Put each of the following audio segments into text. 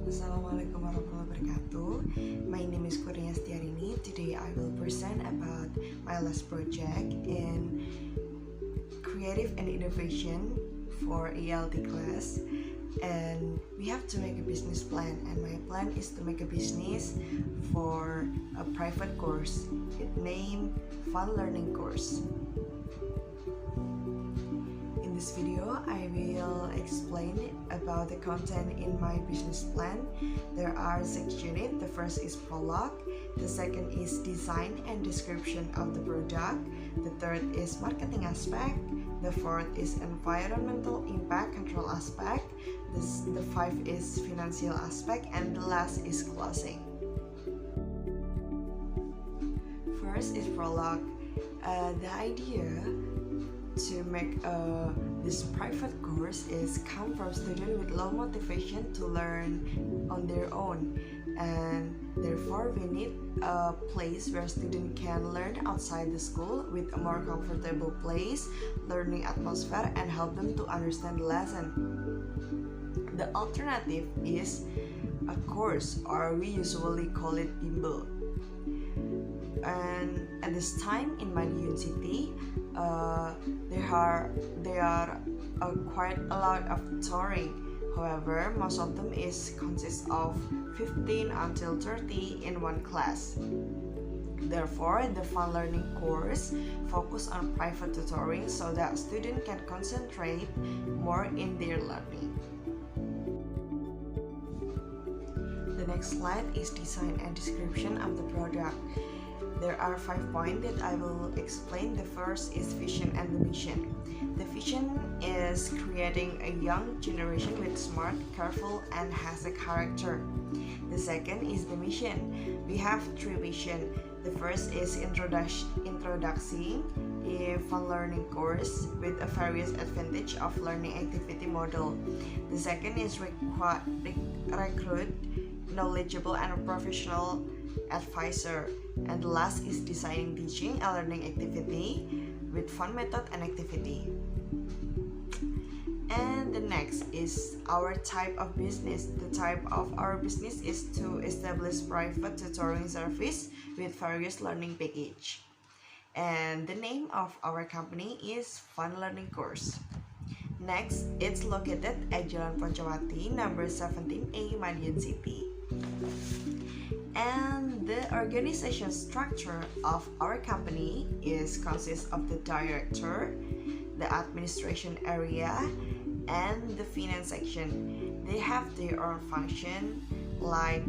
Assalamualaikum warahmatullahi wabarakatuh. My name is Kurnia Rini. Today I will present about my last project in creative and innovation for ELT class. And we have to make a business plan, and my plan is to make a business for a private course. It named Fun Learning Course. In this video, I will explain about the content in my business plan. There are 6 units. The first is prologue. The second is design and description of the product. The third is marketing aspect. The fourth is environmental impact control aspect. The fifth is financial aspect, and the last is closing. First is prologue. The idea to make this private course is come from students with low motivation to learn on their own, and therefore we need a place where students can learn outside the school with a more comfortable place, learning atmosphere, and help them to understand the lesson. The alternative is a course, or we usually call it bimbel. And at this time in Madiun City, there are quite a lot of tutoring. However, most of them consists of 15 until 30 in one class. Therefore, the Fun Learning course focus on private tutoring so that students can concentrate more in their learning. The next slide is design and description of the product. There are 5 points that I will explain. The first is vision and the mission. The vision is creating a young generation with smart, careful, and has a character. The second is the mission. We have 3 visions. The first is introducing a fun learning course with a various advantage of learning activity model. The second is recruit knowledgeable and professional advisor, and the last is designing teaching a learning activity with fun method and activity. And the next is our type of business. The type of our business is to establish private tutoring service with various learning package. And the name of our company is Fun Learning Course. Next, it's located at Jalan Poncowati, number 17A, Madiun City. And the organization structure of our company consists of the director, the administration area, and the finance section. They have their own function, like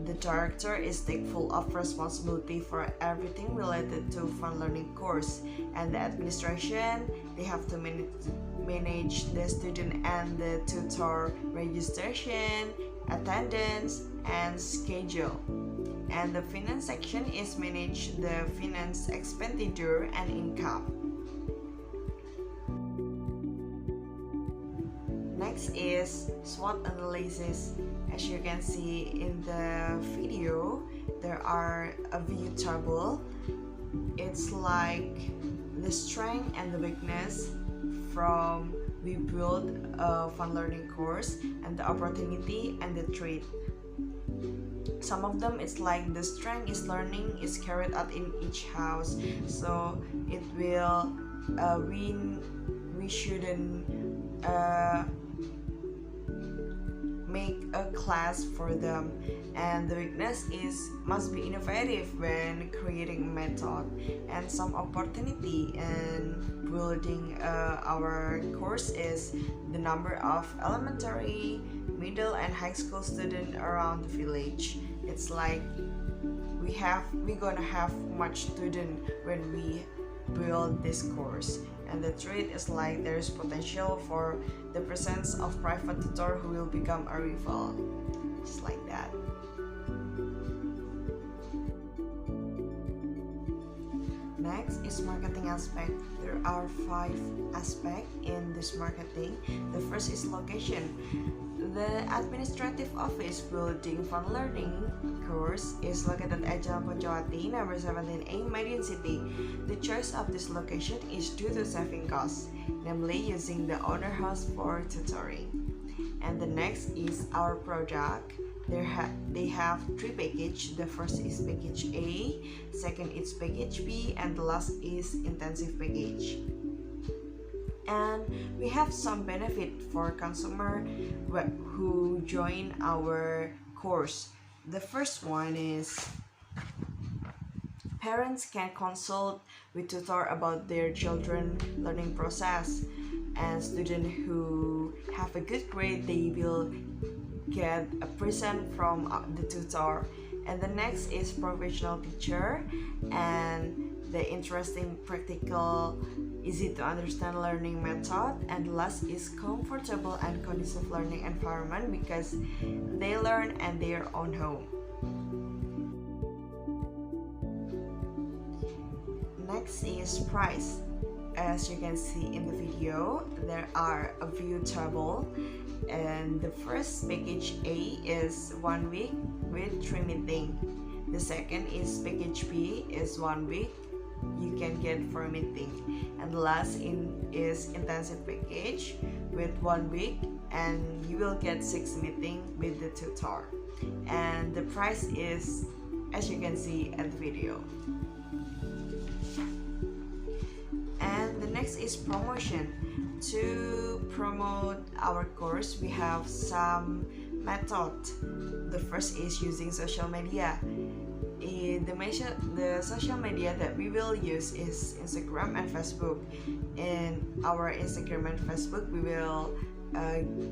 the director is take full of responsibility for everything related to Fun Learning course, and the administration, they have to manage the student and the tutor registration, attendance, and schedule. And the finance section is manage the finance expenditure and income. Next is SWOT analysis. As you can see in the video, there are a view table. It's like the strength and the weakness from we build a Fun Learning course, and the opportunity and the threat. Some of them it's like the strength is learning is carried out in each house, so it will we shouldn't make a class for them. And the weakness must be innovative when creating a method, and some opportunity in building our course is the number of elementary, middle, and high school students around the village. It's like we're gonna have much student when we build this course. And the threat is like there is potential for the presence of private tutor who will become a rival, just like that. Next is marketing aspect. There are 5 aspects in this marketing. The first is location. The administrative office building Fun Learning course is located at Jalan Poncowati, number 17A, Madiun City. The choice of this location is due to saving costs, namely using the owner house for tutoring. And the next is our product. They have three packages. The first is package A, second is package B, and the last is intensive package. And we have some benefit for consumer who join our course. The first one is parents can consult with tutor about their children learning process, and students who have a good grade, they will get a present from the tutor. And the next is professional teacher, and the interesting practical easy to understand learning method. And last is comfortable and conducive learning environment because they learn at their own home. Next is price. As you can see in the video, there are a few table, and the first package A is 1 week with 3 meetings. The second is package B is 1 week, you can get 4 meetings, and the last is intensive package with 1 week, and you will get 6 meetings with the tutor. And the price is as you can see at the video. And the next is promotion. To promote our course, we have some method. The first is using social media. The social media that we will use is Instagram and Facebook. In our Instagram and Facebook, we will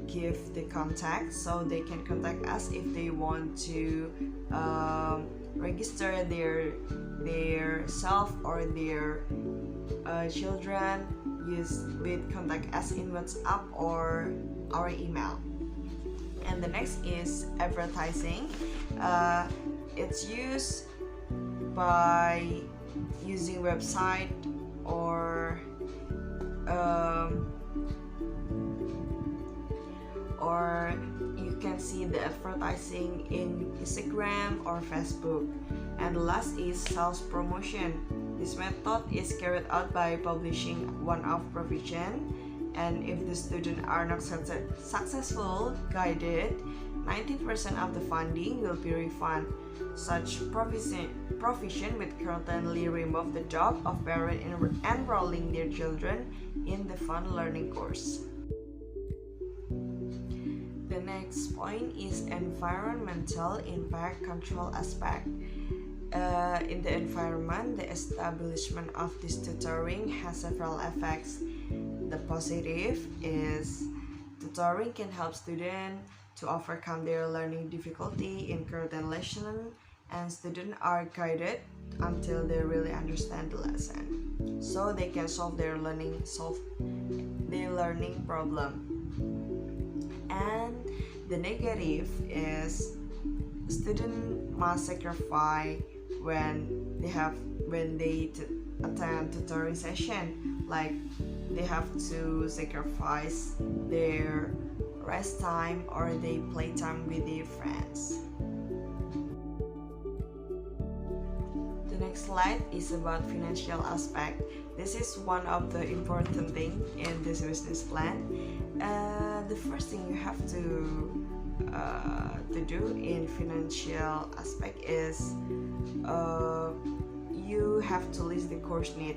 give the contact so they can contact us if they want to register their self or their children. Contact us in WhatsApp or our email. And the next is advertising. It's used by using website or you can see the advertising in Instagram or Facebook. And the last is sales promotion. This method is carried out by publishing one-off provision, and if the students are not successful guided, 90% of the funding will be refunded. Such provision will currently remove the doubt of parents enrolling their children in the fun learning course. The next point is environmental impact control aspect. In the environment, the establishment of this tutoring has several effects. The positive is tutoring can help students to overcome their learning difficulty in current lesson, and students are guided until they really understand the lesson, so they can solve their learning problem. And the negative is students must sacrifice when they attend tutoring session, like they have to sacrifice their rest time or they play time with their friends. The next slide is about financial aspect. This is one of the important things in this business plan. The first thing you have to do in financial aspect is you have to list the course need.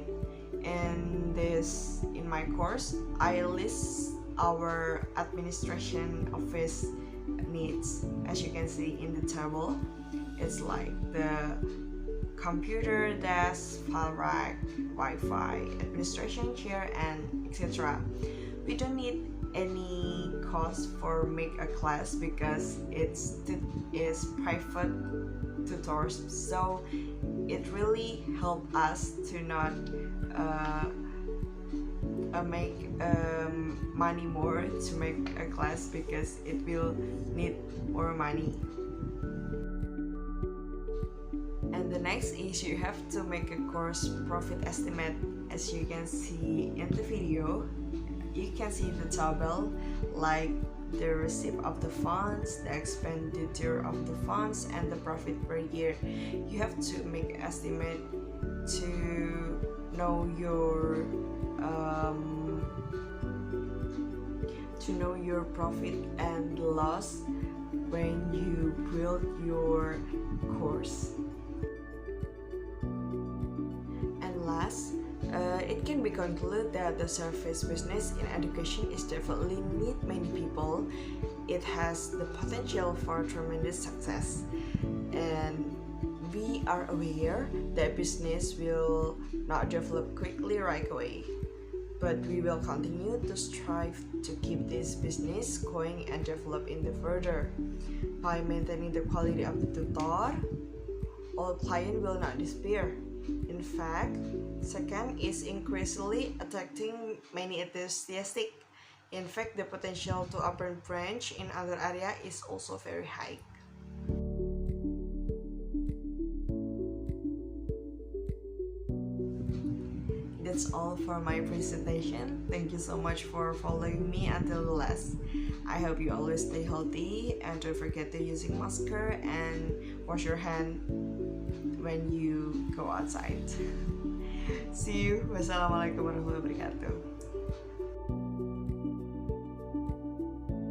In my course, I list our administration office needs. As you can see in the table, it's like the computer, desk, file rack, Wi-Fi, administration chair, and etc. We don't need any cost for make a class because it is private tutors, so it really help us to not make money more to make a class because it will need more money. And the next is you have to make a course profit estimate. As you can see in the video, you can see the table like the receipt of the funds, the expenditure of the funds, and the profit per year. You have to make an estimate to know your profit and loss when you build your course. And last, it can be concluded that the service business in education is definitely need many people. It has the potential for tremendous success, and we are aware that business will not develop quickly right away, but we will continue to strive to keep this business going and develop in the further. By maintaining the quality of the tutor, all clients will not disappear. In fact, second is increasingly attracting many enthusiastic. In fact, the potential to open branch in other area is also very high. That's all for my presentation. Thank you so much for following me until the last. I hope you always stay healthy and don't forget to using masker and wash your hand when you go outside. See you. Wassalamualaikum warahmatullahi wabarakatuh.